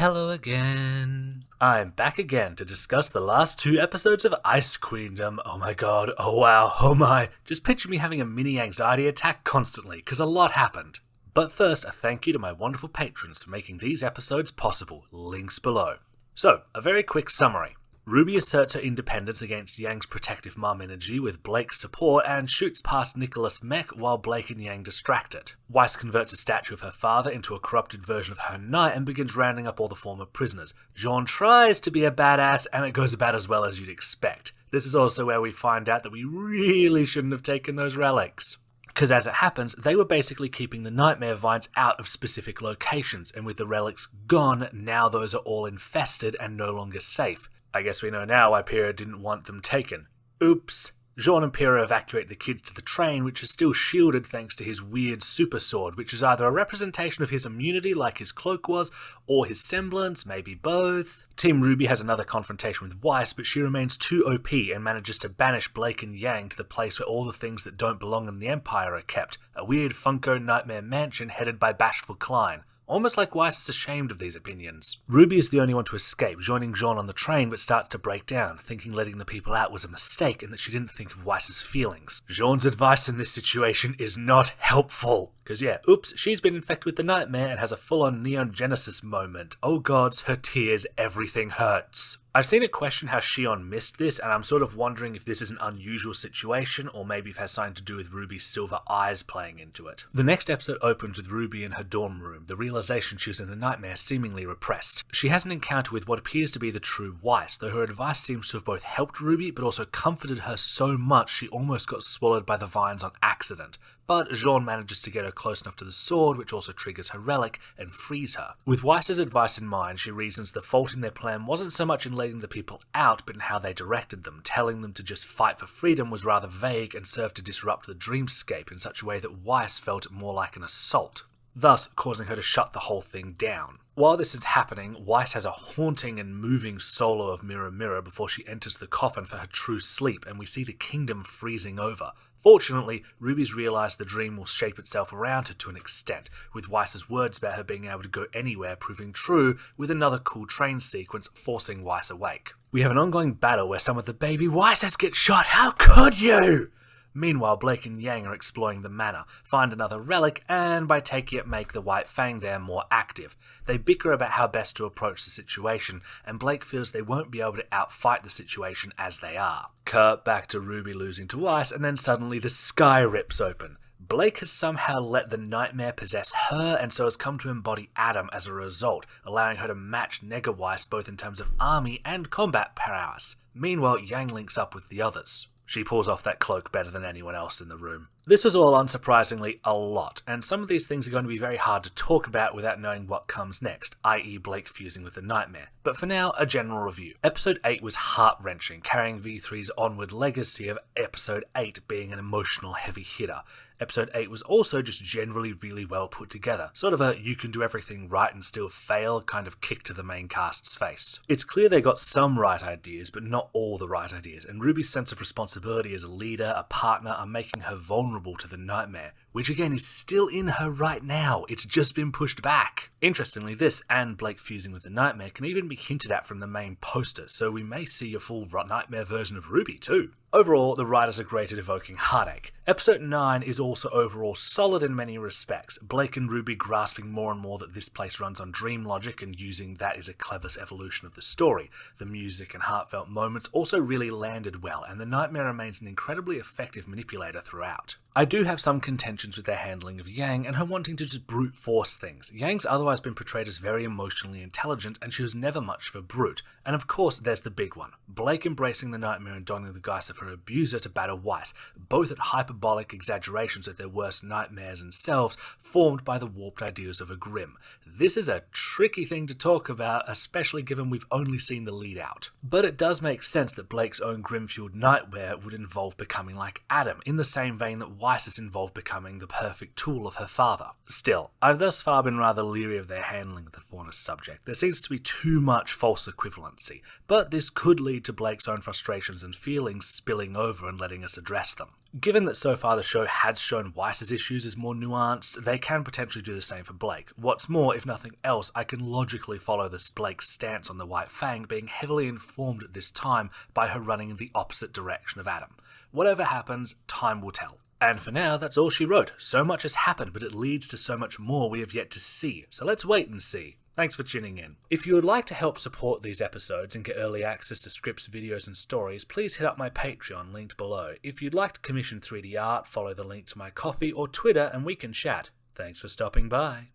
Hello again. I'm back again to discuss the last 2 episodes of Ice Queendom. Oh my god, oh wow, oh my. Just picture me having a mini anxiety attack constantly, because a lot happened. But first, a thank you to my wonderful patrons for making these episodes possible. Links below. So, a very quick summary. RWBY asserts her independence against Yang's protective mum energy with Blake's support and shoots past Nicholas Mech while Blake and Yang distract it. Weiss converts a statue of her father into a corrupted version of her knight and begins rounding up all the former prisoners. Jean tries to be a badass and it goes about as well as you'd expect. This is also where we find out that we really shouldn't have taken those relics. Because as it happens, they were basically keeping the nightmare vines out of specific locations, and with the relics gone, now those are all infested and no longer safe. I guess we know now why Pyrrha didn't want them taken. Oops. Jean and Pyrrha evacuate the kids to the train, which is still shielded thanks to his weird super sword, which is either a representation of his immunity like his cloak was, or his semblance, maybe both. Team RWBY has another confrontation with Weiss, but she remains too OP and manages to banish Blake and Yang to the place where all the things that don't belong in the Empire are kept, a weird Funko nightmare mansion headed by Bashful Klein. Almost like Weiss is ashamed of these opinions. RWBY is the only one to escape, joining Jean on the train but starts to break down, thinking letting the people out was a mistake and that she didn't think of Weiss's feelings. Jean's advice in this situation is not helpful. Cause yeah, oops, she's been infected with the nightmare and has a full-on Neon Genesis moment. Oh gods, her tears, everything hurts. I've seen a question how Shion missed this, and I'm sort of wondering if this is an unusual situation, or maybe if it has something to do with RWBY's silver eyes playing into it. The next episode opens with RWBY in her dorm room, the realization she was in a nightmare seemingly repressed. She has an encounter with what appears to be the true Weiss, though her advice seems to have both helped RWBY, but also comforted her so much she almost got swallowed by the vines on accident. But Jean manages to get her close enough to the sword, which also triggers her relic, and frees her. With Weiss's advice in mind, she reasons the fault in their plan wasn't so much in letting the people out, but in how they directed them. Telling them to just fight for freedom was rather vague and served to disrupt the Dreamscape in such a way that Weiss felt more like an assault, thus causing her to shut the whole thing down. While this is happening, Weiss has a haunting and moving solo of Mirror Mirror before she enters the coffin for her true sleep, and we see the kingdom freezing over. Fortunately, RWBY's realised the dream will shape itself around her to an extent, with Weiss's words about her being able to go anywhere proving true, with another cool train sequence forcing Weiss awake. We have an ongoing battle where some of the baby Weisses get shot. How could you? Meanwhile, Blake and Yang are exploring the manor, find another relic, and by taking it make the White Fang there more active. They bicker about how best to approach the situation, and Blake feels they won't be able to outfight the situation as they are. Cut back to RWBY losing to Weiss, and then suddenly the sky rips open. Blake has somehow let the nightmare possess her, and so has come to embody Adam as a result, allowing her to match Nega Weiss both in terms of army and combat prowess. Meanwhile, Yang links up with the others. She pulls off that cloak better than anyone else in the room. This was all unsurprisingly a lot, and some of these things are going to be very hard to talk about without knowing what comes next, i.e. Blake fusing with the nightmare. But for now, a general review. Episode 8 was heart-wrenching, carrying V3's onward legacy of Episode 8 being an emotional heavy hitter. Episode 8 was also just generally really well put together, sort of a you can do everything right and still fail kind of kick to the main cast's face. It's clear they got some right ideas, but not all the right ideas, and RWBY's sense of responsibility as a leader, a partner, are making her vulnerable to the nightmare, which again is still in her right now, it's just been pushed back. Interestingly, this and Blake fusing with the nightmare can even be hinted at from the main poster, so we may see a full nightmare version of RWBY too. Overall, the writers are great at evoking heartache. Episode 9 is also overall solid in many respects, Blake and RWBY grasping more and more that this place runs on dream logic and using that as a clever evolution of the story. The music and heartfelt moments also really landed well, and the nightmare remains an incredibly effective manipulator throughout. I do have some contentions with their handling of Yang and her wanting to just brute force things. Yang's otherwise been portrayed as very emotionally intelligent, and she was never much for brute. And of course, there's the big one. Blake embracing the nightmare and donning the guise of her abuser to battle Weiss, both at hyperbolic exaggerations of their worst nightmares and selves, formed by the warped ideas of a Grimm. This is a tricky thing to talk about, especially given we've only seen the lead out. But it does make sense that Blake's own Grimm-fueled nightmare would involve becoming like Adam, in the same vein that Weiss is involved becoming the perfect tool of her father. Still, I've thus far been rather leery of their handling of the Fauna subject. There seems to be too much false equivalency, but this could lead to Blake's own frustrations and feelings spilling over and letting us address them. Given that so far the show has shown Weiss's issues as more nuanced, they can potentially do the same for Blake. What's more, if nothing else, I can logically follow this Blake's stance on the White Fang being heavily informed at this time by her running in the opposite direction of Adam. Whatever happens, time will tell. And for now, that's all she wrote. So much has happened, but it leads to so much more we have yet to see. So let's wait and see. Thanks for tuning in. If you would like to help support these episodes and get early access to scripts, videos and stories, please hit up my Patreon linked below. If you'd like to commission 3D art, follow the link to my Ko-fi or Twitter and we can chat. Thanks for stopping by.